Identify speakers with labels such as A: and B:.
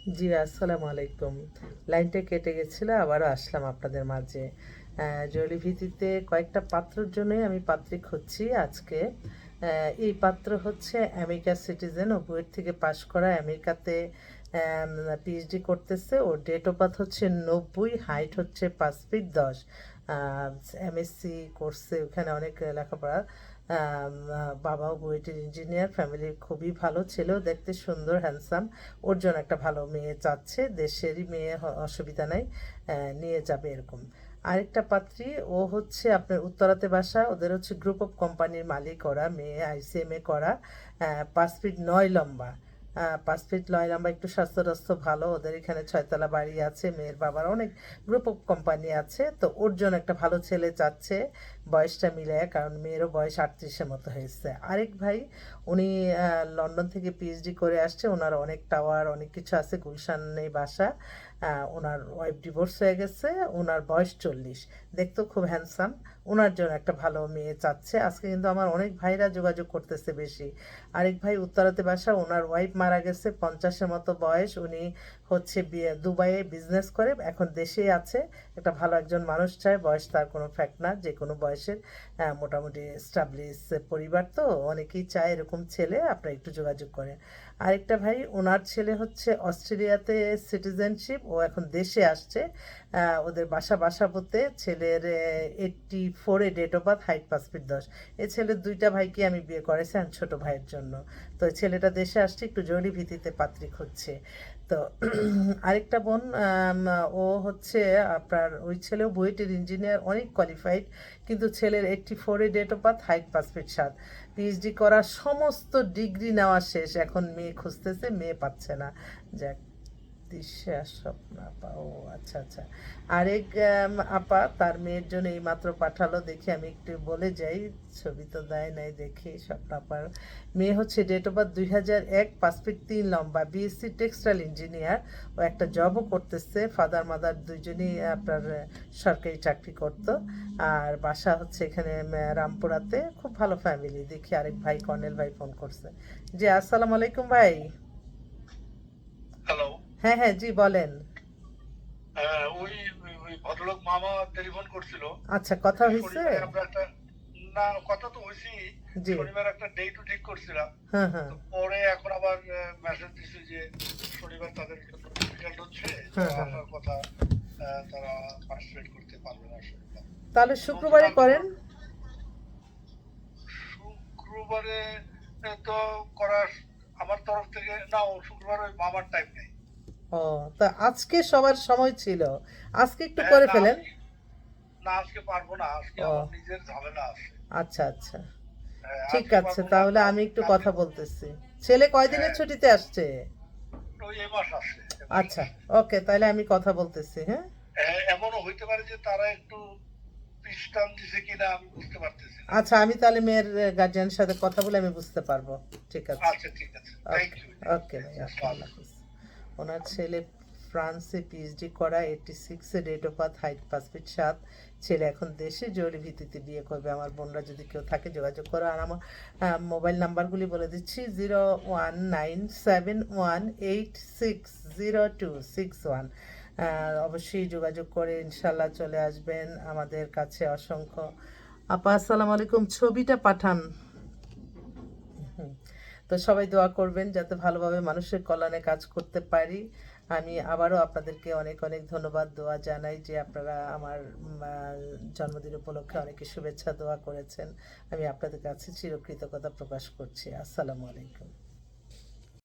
A: জি, আসসালামু আলাইকুম। লাইনটা কেটে গেছিল, আবারও আসলাম আপনাদের মাঝে। জরুরি ভিত্তিতে কয়েকটা পাত্রর জন্যই আমি পাত্রী খুঁজছি আজকে। এই পাত্র হচ্ছে আমেরিকার সিটিজেন, ও বুয়েট থেকে পাশ করা, আমেরিকাতে পিএইচডি করতেছে। ওর ডেট অফ বার্থ হচ্ছে 90, হাইট হচ্ছে 5 ফিট 10। এমএসসি করছে, ওখানে অনেক লেখাপড়া। বাবাও বুয়েটের ইঞ্জিনিয়ার, ফ্যামিলি খুবই ভালো, ছেলেও দেখতে সুন্দর, হ্যান্ডসাম। ওর জন্য একটা ভালো মেয়ে চাচ্ছে, দেশেরই মেয়ে, অসুবিধা নাই, নিয়ে যাবে এরকম। আরেকটা পাত্রী, ও হচ্ছে আপনার উত্তরাতে বাসা, ওদের হচ্ছে গ্রুপ অফ কোম্পানির মালিক, ওরা মেয়ে আইসিএমএ করা, 5 ফিট 9 লম্বা। 5 ফিট 9 লম্বা, একটু স্বাস্থ্য টাস্থ্য ভালো, ওদের এখানে 6 তলা বাড়ি আছে, মেয়ের বাবার অনেক গ্রুপ অফ কোম্পানি আছে, তো ওর জন্য একটা ভালো ছেলে চাচ্ছে, বয়সটা মিলে, কারণ মেয়েরও বয়স 38-এর মতো হয়েছে। আরেক ভাই, উনি লন্ডন থেকে পিএইচডি করে আসছে, ওনার অনেক টাওয়ার অনেক কিছু আছে, গুলশানে বাসা। ওনার ওয়াইফ ডিভোর্স হয়ে গেছে, ওনার বয়স 40, দেখতেও খুব হ্যান্ডসাম। ওনার জন্য একটা ভালো মেয়ে চাচ্ছে। আজকে কিন্তু আমার অনেক ভাইরা যোগাযোগ করতেছে বেশি। আরেক ভাই উত্তরাতে বাসা, ওনার ওয়াইফ মারা গেছে, 50-এর মতো বয়স, উনি হচ্ছে দুবাইয়ে বিজনেস করে, এখন দেশেই আছে। একটা ভালো একজন মানুষ চায়, বয়স তার কোনো ফ্যাক্ট না, যে কোনো বয়সের। মোটামুটি স্টাবলিশ পরিবার, তো অনেকেই চায় এরকম ছেলে, আপনারা একটু যোগাযোগ করেন। আরেকটা ভাই, ওনার ছেলে হচ্ছে অস্ট্রেলিয়াতে সিটিজেনশিপ, ও এখন দেশে আসছে। ওদের বাসাবোতে, ছেলের 84-এ date of birth, height 5 feet 10। এই ছেলের দুইটা ভাইকে আমি বিয়ে করেছি, আর ছোট ভাইয়ের জন্য। তো ছেলেটা দেশে আসছে, একটু জরুরি ভিত্তিতে পাত্রী খুঁজছে। তো আরেকটা বোন, ও হচ্ছে আপনার, ওই ছেলেও বুয়েটের ইঞ্জিনিয়ার, অনেক কোয়ালিফাইড, কিন্তু ছেলের 84-এ date of birth, height 5 feet 7। PhD করা, সমস্ত ডিগ্রি নেওয়া শেষ, এখন মেয়ে খুঁজতেছে, মেয়ে পাচ্ছে না। যাক, দিশা স্বপ্ন আপা, ও আচ্ছা আচ্ছা। আরেক আপা, তার মেয়ের জন্য এইমাত্র পাঠালো, দেখি আমি একটু বলে যাই। ছবি তো দেয় নাই, দেখি। স্বপ্ন আপার মেয়ে হচ্ছে ডেট অফ বার্থ 2001, 5 ফিট 3 লম্বা, বিএসসি টেক্সটাইল ইঞ্জিনিয়ার। ও একটা জবও করতেছে, ফাদার মাদার দুইজনই আপনার সরকারি চাকরি করতো। আর বাসা হচ্ছে এখানে রামপুরাতে, খুব ভালো ফ্যামিলি। দেখি আরেক ভাই, কর্নেল ভাই ফোন করছে। জি, আসসালামু আলাইকুম ভাই।
B: হ্যালো।
A: হ্যাঁ হ্যাঁ, জি বলেন।
B: হ্যাঁ, ওই ওই ওই ভদ্রলোক মামা টেলিফোন করছিল
A: আচ্ছা, কথা
B: যে
A: হয়েছে।
B: শনিবারে আমরা একটা, না কথা তো হয়েছি,
A: জি।
B: শনিবার একটা ডেটও ঠিক করছিলাম।
A: হ্যাঁ হ্যাঁ
B: তো পরে এখন আবার মেসেজ দিছে যে শনিবার তাদের জন্য ডিফিকাল্ট হচ্ছে, তো
A: হ্যাঁ হ্যাঁ,
B: আসার কথা, তারা পার্টিসিপেট করতে পারবে না শনিবার।
A: তাহলে
B: নতুন
A: শুক্রবারে
B: আর কোনো
A: করেন।
B: শুক্রবারে তো করার আমার তরফ থেকে না, ও শুক্রবার ওই মামার টাইম নেই।
A: ও, তা আজকে সবার সময় ছিল, আজকে একটু
B: হ্যাঁ,
A: করে
B: না
A: ফেলেন।
B: আজকে, না আজকে পারবো না, আজকে
A: ও
B: আমার নিজের ঝামেলা আছে।
A: আচ্ছা আচ্ছা,
B: হ্যাঁ,
A: ঠিক
B: আজকে
A: আছে,
B: পারবো না,
A: তাহলে আমি একটু
B: কালকে।
A: কথা বলতেছি। ছেলে কয়দিনের
B: হ্যাঁ,
A: ছুটিতে আসছে?
B: ওই এ মাস আসছে, এ মাস
A: আচ্ছা,
B: আসছে।
A: ওকে, তাহলে আমি কথা বলতেছি, হ্যাঁ।
B: হ্যাঁ, এমনও হইতে পারে যে তারা একটু পিছটান দিছে কিনা আমি বুঝতে পারতেছি না।
A: আচ্ছা, আমি তাহলে মেয়ের গার্জিয়ানের সাথে কথা বলে আমি বুঝতে পারবো। ঠিক আছে।
B: আচ্ছা, ঠিক আছে, থ্যাংক
A: ওকে।
B: ইউ।
A: ওকে ভাই, ওকে, আল্লাহ হাফিজ। ওনার ছেলে ফ্রান্সে পিএইচডি করা, 86-এ date of birth, height 5 feet 7। ছেলে এখন দেশে, জরুরি ভিত্তিতে বিয়ে করবে। আমার বোনরা যদি কেউ থাকে যোগাযোগ করো। আর আমার মোবাইল নাম্বারগুলি বলে দিচ্ছি: 01971860261। অবশ্যই যোগাযোগ করে ইনশাল্লাহ চলে আসবেন আমাদের কাছে। অসংখ্য আপা, আসসালামু আলাইকুম, ছবিটা পাঠান। হুম। তো সবাই দোয়া করবেন যাতে ভালোভাবে মানুষের কল্যাণে কাজ করতে পারি। আমি আবারও আপনাদেরকে অনেক অনেক ধন্যবাদ, দোয়া জানাই যে আপনারা আমার জন্মদিন উপলক্ষে অনেকে শুভেচ্ছা দোয়া করেছেন। আমি আপনাদের কাছে চিরকৃতজ্ঞতা প্রকাশ করছি। আসসালামু আলাইকুম।